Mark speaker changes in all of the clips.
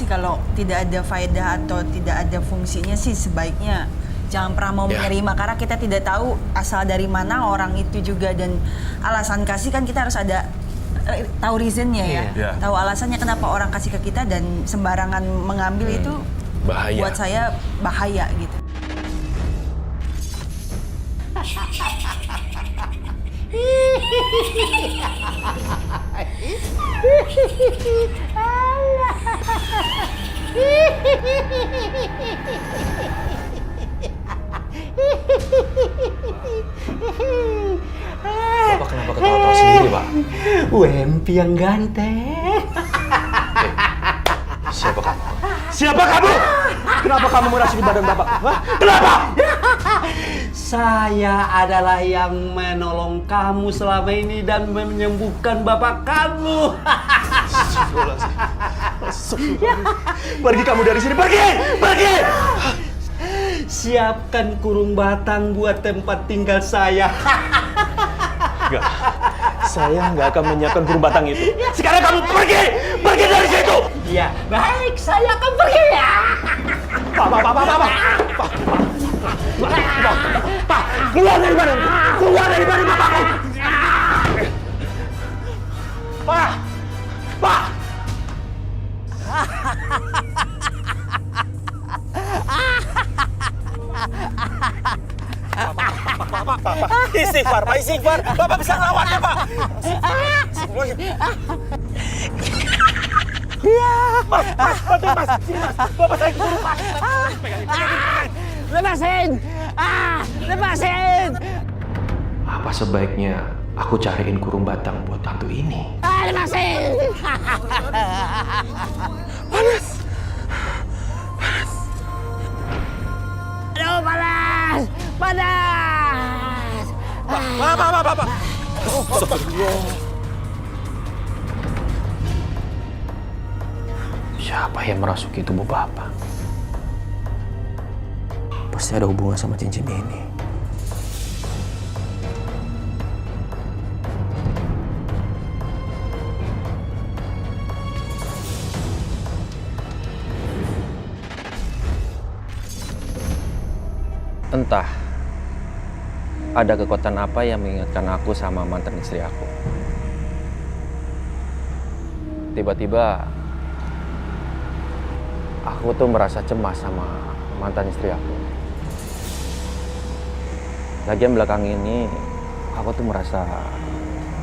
Speaker 1: sih kalau tidak ada faedah atau tidak ada fungsinya sih sebaiknya jangan pernah mau menerima karena kita tidak tahu asal dari mana orang itu juga dan alasan kasih kan kita harus ada tahu reasonnya ya. Tahu alasannya kenapa orang kasih ke kita dan sembarangan mengambil itu
Speaker 2: bahaya.
Speaker 1: Buat saya bahaya gitu.
Speaker 2: Bapak kenapa ketawa-tawa sendiri, Pak?
Speaker 3: Wempi yang ganteng.
Speaker 2: Siapa kamu?
Speaker 3: Siapa kamu? Kenapa kamu merasuki badan Bapak? Hah? Kenapa? Saya adalah yang menolong kamu selama ini dan menyembuhkan Bapak kamu. Pergi kamu dari sini, pergi! Pergi! Siapkan kurung batang buat tempat tinggal saya.
Speaker 2: Enggak. Saya nggak akan menyiapkan kurung batang itu.
Speaker 3: Sekarang kamu pergi! Pergi dari situ! Iya, baik, saya akan pergi ya. Pak, keluar dari badan! Keluar dari badan Bapakku! Pak! Pak!
Speaker 2: Istighfar, Pak, istighfar. Bapak bisa ngelawannya, Pak.
Speaker 3: Mas, bantu Mas! Sini Mas! Bapak saya keburu Mas!
Speaker 4: Lepasin! Lepasin!
Speaker 2: Apa sebaiknya aku cariin kurung batang buat hantu ini?
Speaker 4: Lepasin!
Speaker 2: Panas!
Speaker 4: Aduh, panas! Panas!
Speaker 2: Bapak! Siapa yang merasuki tubuh Bapak? Pasti ada hubungan sama cincin ini. Entah ada kekuatan apa yang mengingatkan aku sama mantan istri aku. Tiba-tiba aku tuh merasa cemas sama mantan istri aku. Lagian belakang ini aku tuh merasa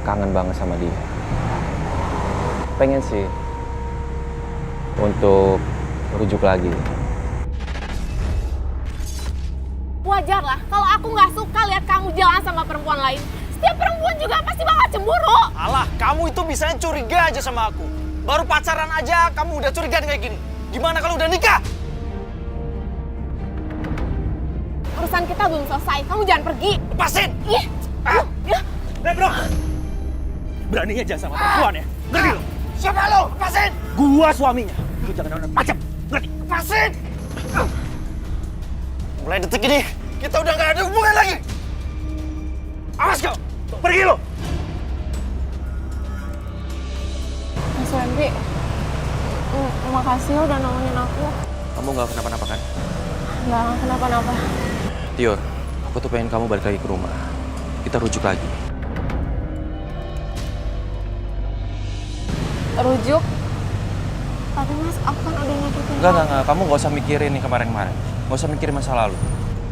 Speaker 2: kangen banget sama dia. Pengen sih untuk rujuk lagi.
Speaker 5: Wajar lah kalau aku nggak suka lihat kamu jalan sama perempuan lain. Setiap perempuan juga pasti bakal cemburu.
Speaker 6: Alah, kamu itu bisanya curiga aja sama aku. Baru pacaran aja kamu udah curiga kayak gini. Gimana kalau udah nikah?
Speaker 5: Urusan kita belum selesai, kamu jangan pergi.
Speaker 6: Lepasin!
Speaker 5: Ih,
Speaker 3: Bro! Beraninya jangan sama perempuan ya? Ngerti lo?
Speaker 6: Siapa lo? Lepasin!
Speaker 3: Gua suaminya. Lu jangan macam. Ngerti?
Speaker 6: Lepasin! Mulai detik ini, kita udah gak ada hubungan lagi.
Speaker 3: Awas kau! Pergi lo!
Speaker 5: Mas Wempi, makasih ya udah nolongin aku.
Speaker 2: Kamu nggak kenapa-napa kan?
Speaker 5: Nggak kenapa-napa.
Speaker 2: Tior, aku tuh pengen kamu balik lagi ke rumah. Kita rujuk lagi.
Speaker 5: Rujuk? Tapi Mas, aku kan udah nyakitin
Speaker 2: Enggak. Kamu nggak usah mikirin nih kemarin-kemarin. Nggak usah mikirin masa lalu.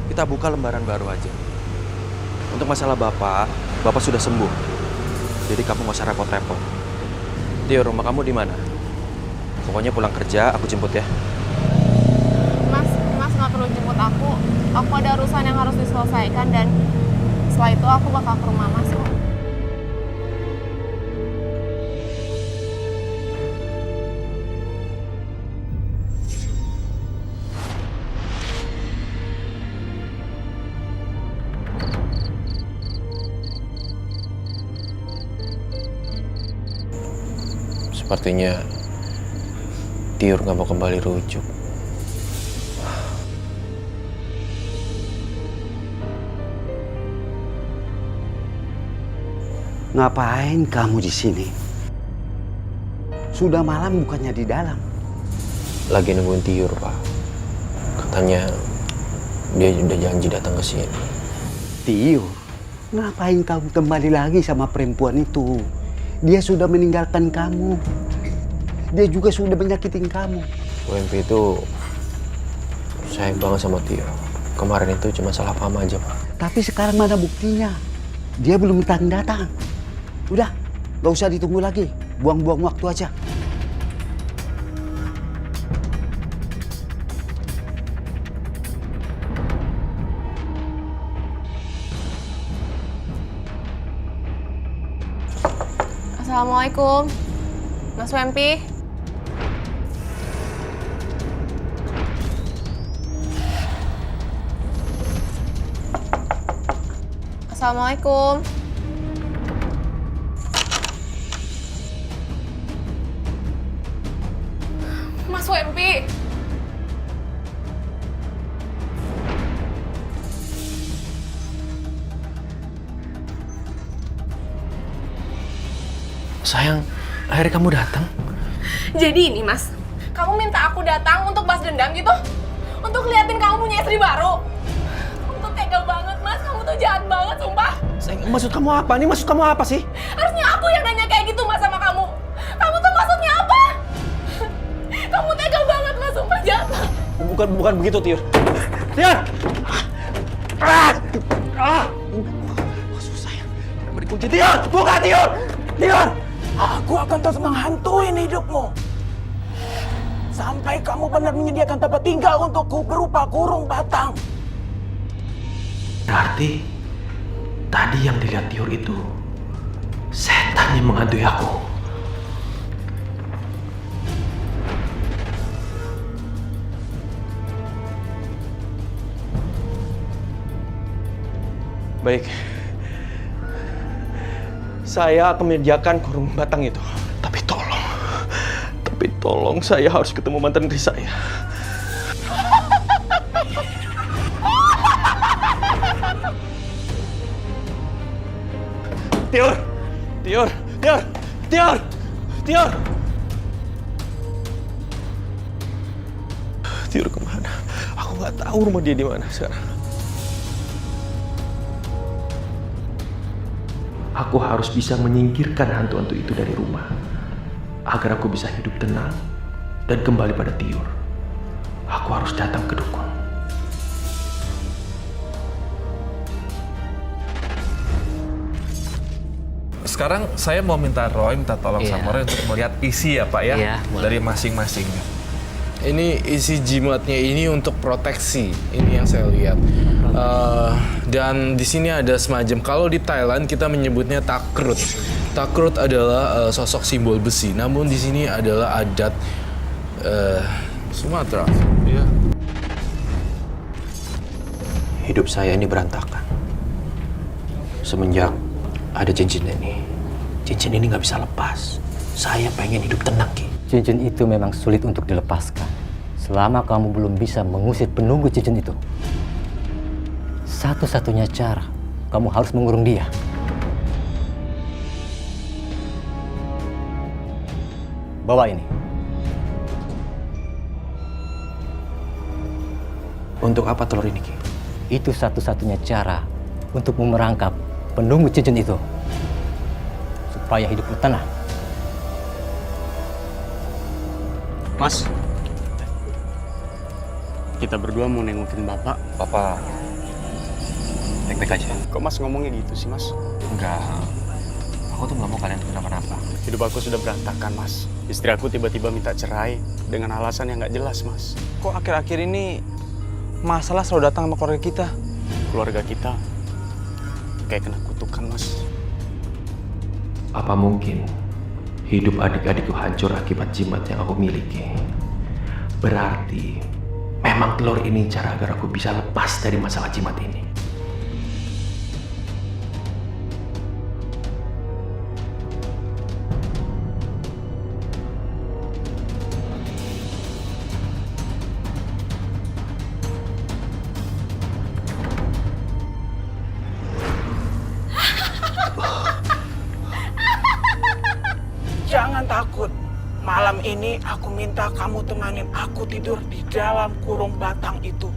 Speaker 2: Kita buka lembaran baru aja. Untuk masalah Bapak sudah sembuh. Jadi kamu nggak usah repot-repot. Tior, rumah kamu di mana? Pokoknya pulang kerja, aku jemput ya.
Speaker 5: Mas nggak perlu jemput aku. Aku ada urusan yang harus diselesaikan dan setelah itu aku bakal ke rumah Mas kok.
Speaker 2: Sepertinya Tiur nggak mau kembali rujuk.
Speaker 3: Ngapain kamu di sini? Sudah malam bukannya di dalam.
Speaker 2: lagi nungguin Tiur, Pak. Katanya dia udah janji datang ke sini.
Speaker 3: Tio, ngapain kamu kembali lagi sama perempuan itu? Dia sudah meninggalkan kamu. Dia juga sudah menyakitin kamu.
Speaker 2: WMP itu sayang banget sama Tio. Kemarin itu cuma salah paham aja, Pak.
Speaker 3: Tapi sekarang mana buktinya? Dia belum datang. Udah, gak usah ditunggu lagi. Buang-buang waktu aja.
Speaker 5: Assalamualaikum, Mas Wempi. Assalamualaikum. Mas Wempi.
Speaker 2: Sayang, akhirnya kamu datang.
Speaker 5: Jadi ini Mas, kamu minta aku datang untuk balas dendam gitu? Untuk liatin kamu punya istri baru? Kamu tuh tega banget Mas, kamu tuh jahat banget sumpah.
Speaker 2: Sayang, maksud kamu apa? Nih maksud kamu apa sih?
Speaker 5: Harusnya aku yang nanya kayak gitu Mas sama kamu. Kamu tuh maksudnya apa? Kamu tega banget Mas, sumpah jahat.
Speaker 2: Bukan begitu, Tiur. Tiur! Maksud saya, beri kunci. Tiur! Buka, Tiur! Tiur!
Speaker 7: Aku akan terus menghantui hidupmu. Sampai kamu benar menyediakan tempat tinggal untukku berupa kurung batang.
Speaker 2: Berarti, tadi yang dilihat Tiur itu, setan yang menghantui aku. Baik. Saya akan menyediakan kurung batang itu. Tapi tolong saya harus ketemu mantan istri saya. Tiur! Tiur kemana? Aku nggak tahu rumah dia di mana sekarang. Aku harus bisa menyingkirkan hantu-hantu itu dari rumah agar aku bisa hidup tenang dan kembali pada Tiur. Aku harus datang ke dukun.
Speaker 8: Sekarang saya mau minta tolong sama Roy untuk melihat isi ya Pak ya, dari masing-masing.
Speaker 9: Ini isi jimatnya ini untuk proteksi, ini yang saya lihat. Dan di sini ada semacam, kalau di Thailand kita menyebutnya takrut. Takrut adalah sosok simbol besi, namun di sini adalah adat Sumatera. Ya.
Speaker 2: Hidup saya ini berantakan. Semenjak ada cincin ini. Cincin ini nggak bisa lepas. Saya pengen hidup tenang, Ki.
Speaker 10: Cincin itu memang sulit untuk dilepaskan. Selama kamu belum bisa mengusir penunggu cincin itu. Satu-satunya cara, kamu harus mengurung dia. Bawa ini.
Speaker 2: Untuk apa telur ini, Ki?
Speaker 10: Itu satu-satunya cara untuk memerangkap penunggu cincin itu. Supaya hidupmu tenang.
Speaker 3: Mas, kita berdua mau nengokin Bapak.
Speaker 2: Bapak baik-baik aja.
Speaker 3: Kok Mas ngomongnya gitu sih, Mas?
Speaker 2: Enggak. Aku tuh nggak mau kalian kenapa-napa.
Speaker 3: Hidup aku sudah berantakan, Mas. Istri aku tiba-tiba minta cerai dengan alasan yang nggak jelas, Mas.
Speaker 6: Kok akhir-akhir ini masalah selalu datang sama keluarga kita?
Speaker 3: Keluarga kita kayak kena kutukan, Mas.
Speaker 2: Apa mungkin hidup adik-adikku hancur akibat jimat yang aku miliki? Berarti memang telur ini cara agar aku bisa lepas dari masalah jimat ini.
Speaker 7: Jangan takut. Malam ini aku minta kamu temanin aku tidur di dalam kurung batang itu.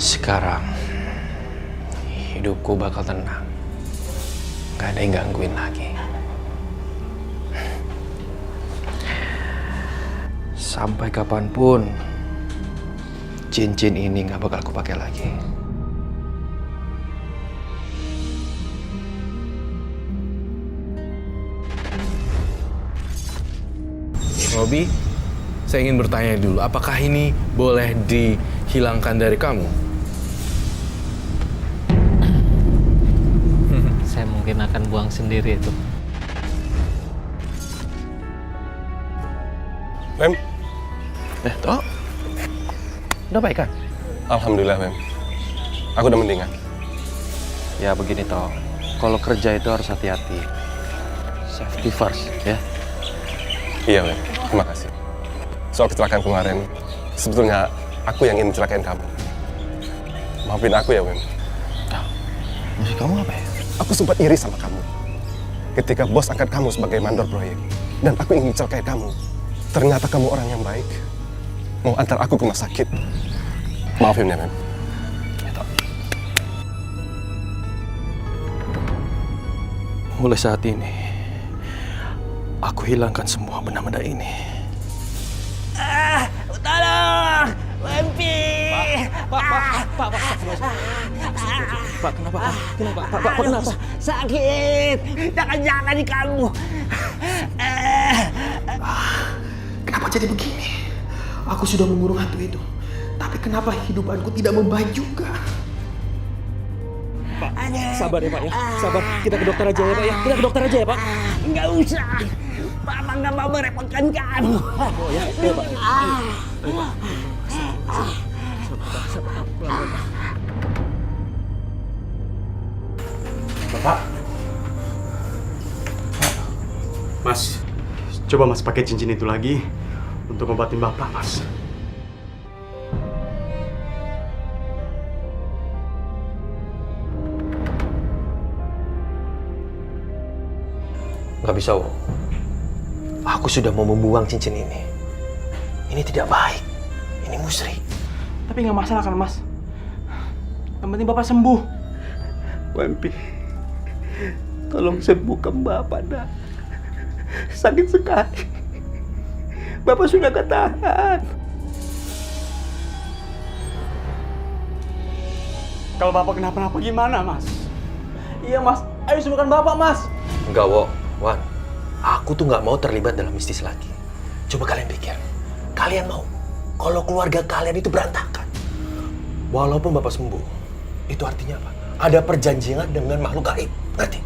Speaker 2: Sekarang hidupku bakal tenang. Gak ada yang gangguin lagi. Sampai kapanpun cincin ini gak bakal aku pakai lagi.
Speaker 9: Robi, saya ingin bertanya dulu, apakah ini boleh dihilangkan dari kamu?
Speaker 10: Saya mungkin akan buang sendiri itu.
Speaker 11: Mem,
Speaker 2: Toh? Udah baik kan?
Speaker 11: alhamdulillah Mem. Aku udah mendingan.
Speaker 2: Ya begini Toh, kalau kerja itu harus hati-hati. Safety first, ya.
Speaker 11: Iya Mem, terima kasih. Soal kecelakaan kemarin, sebetulnya aku yang ingin celakain kamu. Maafin aku ya Mem.
Speaker 2: Maksud kamu apa ya?
Speaker 11: Aku sempat iri sama kamu. Ketika bos angkat kamu sebagai mandor proyek. Dan aku ingin celakai kamu. Ternyata kamu orang yang baik. Mau antar aku ke rumah sakit. Maafin ya Mem.
Speaker 2: Mulai saat ini, aku hilangkan semua benda-benda ini.
Speaker 4: Tolong! Wempi!
Speaker 2: Pak, kenapa? Pak, kenapa?
Speaker 4: Sakit! Jangan-jangan di kamu!
Speaker 12: Kenapa jadi begini? Aku sudah mengurung hantu itu. Tapi kenapa hidupanku tidak membaik juga?
Speaker 10: Pak, sabar ya Pak ya. Sabar, kita ke dokter aja ya Pak ya. Kita ke dokter aja ya Pak.
Speaker 4: Nggak usah! Papa nggak mau merepotkan kamu.
Speaker 10: Oh ya, ya Pak.
Speaker 13: Bapak. Mas, coba Mas pakai cincin itu lagi untuk ngobatin Bapak, Mas.
Speaker 2: Gak bisa, Wo. Aku sudah mau membuang cincin ini. Ini tidak baik. Ini musyrik.
Speaker 7: Tapi nggak masalah kan, Mas? Yang penting Bapak sembuh.
Speaker 3: Wempi, tolong sembuhkan Bapak, nak. Sakit sekali. Bapak sudah gak tahan.
Speaker 13: Kalau Bapak kenapa-napa gimana, Mas? Iya, Mas. Ayo sembuhkan Bapak, Mas.
Speaker 2: Enggak, Wo. Wan, aku tuh nggak mau terlibat dalam mistis lagi. Coba kalian pikir. Kalian mau kalau keluarga kalian itu berantakan. Walaupun Bapak sembuh, itu artinya apa? Ada perjanjian dengan makhluk gaib. Ngerti?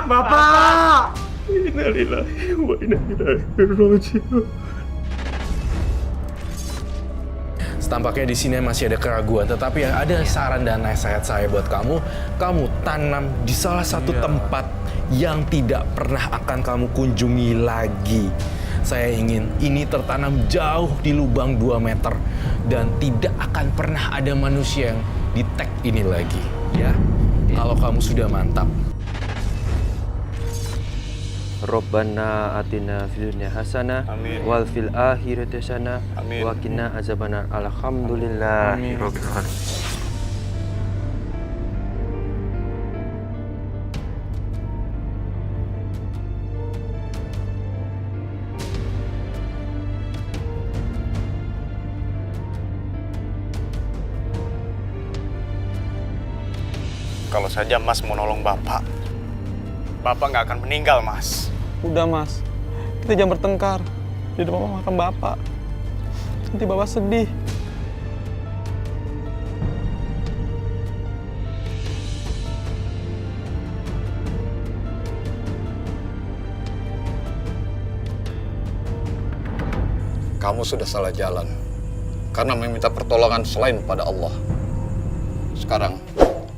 Speaker 13: Bapak! Innalillahi wa inna ilaihi raji'un.
Speaker 9: Tampaknya di sini masih ada keraguan, tetapi ada saran dan nasihat saya buat kamu. Kamu tanam di salah satu tempat yang tidak pernah akan kamu kunjungi lagi. Saya ingin ini tertanam jauh di lubang 2 meter dan tidak akan pernah ada manusia yang di tag ini lagi, ya. Kalau kamu sudah mantap.
Speaker 2: Rabbana atina fid dunya hasanah wal fil akhirati hasanah wa qina azabannar. Alhamdulillahirabbil alamin.
Speaker 6: Kalau saja Mas mau nolong Bapak, Bapak nggak akan meninggal, Mas.
Speaker 7: Udah, Mas.
Speaker 6: Kita jangan bertengkar di depan makam Bapak. Nanti Bapak sedih.
Speaker 14: Kamu sudah salah jalan karena meminta pertolongan selain pada Allah. Sekarang,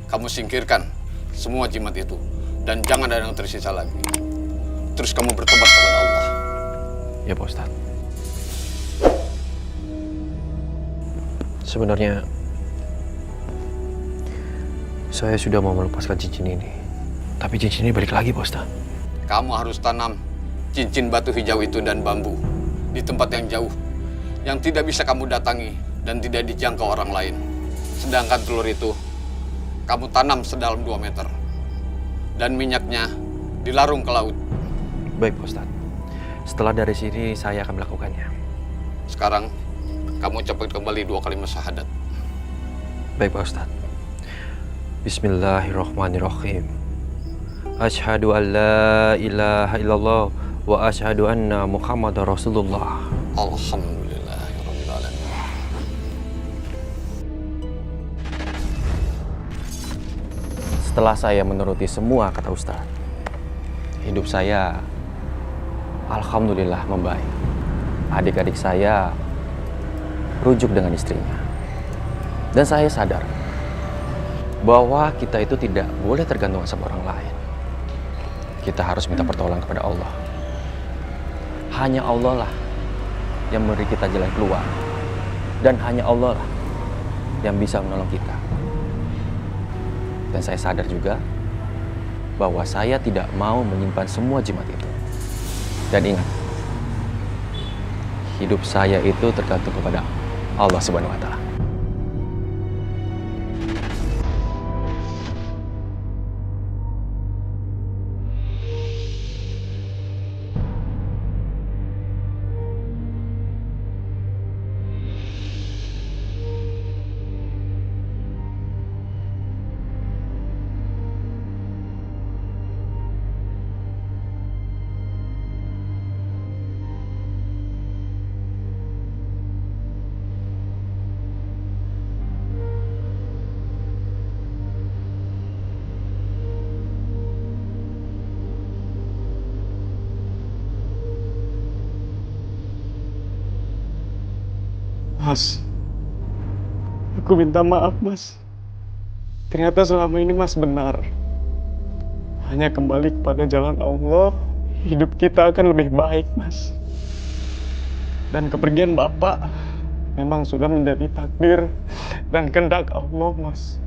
Speaker 14: kamu singkirkan semua jimat itu dan jangan ada yang tersisa lagi. Terus kamu bertobat kepada Allah.
Speaker 2: Ya Pak Ustadz. Sebenarnya saya sudah mau melepaskan cincin ini. Tapi cincin ini balik lagi Pak Ustadz.
Speaker 14: Kamu harus tanam cincin batu hijau itu dan bambu di tempat yang jauh, yang tidak bisa kamu datangi dan tidak dijangkau orang lain. Sedangkan telur itu, kamu tanam sedalam 2 meter. Dan minyaknya dilarung ke laut.
Speaker 2: Baik Pak Ustadz. Setelah dari sini, saya akan melakukannya.
Speaker 14: Sekarang, kamu ucapkan kembali 2 kalimat syahadat.
Speaker 2: Baik Pak Ustadz. Bismillahirrahmanirrahim. Asyhadu an la ilaha illallah wa asyhadu anna Muhammadar Rasulullah.
Speaker 14: Alhamdulillahirabbil alamin.
Speaker 2: Setelah saya menuruti semua kata Ustadz, hidup saya alhamdulillah membaik. Adik-adik saya rujuk dengan istrinya. Dan saya sadar bahwa kita itu tidak boleh tergantung sama orang lain. Kita harus minta pertolongan kepada Allah. Hanya Allah lah yang memberi kita jalan keluar. Dan hanya Allah lah yang bisa menolong kita. Dan saya sadar juga bahwa saya tidak mau menyimpan semua jimat itu. Dan ingat, hidup saya itu tergantung kepada Allah Subhanahu wa Ta'ala.
Speaker 13: Mas, aku minta maaf Mas. Ternyata selama ini Mas benar. Hanya kembali kepada jalan Allah, hidup kita akan lebih baik Mas. Dan kepergian Bapak memang sudah menjadi takdir dan kehendak Allah Mas.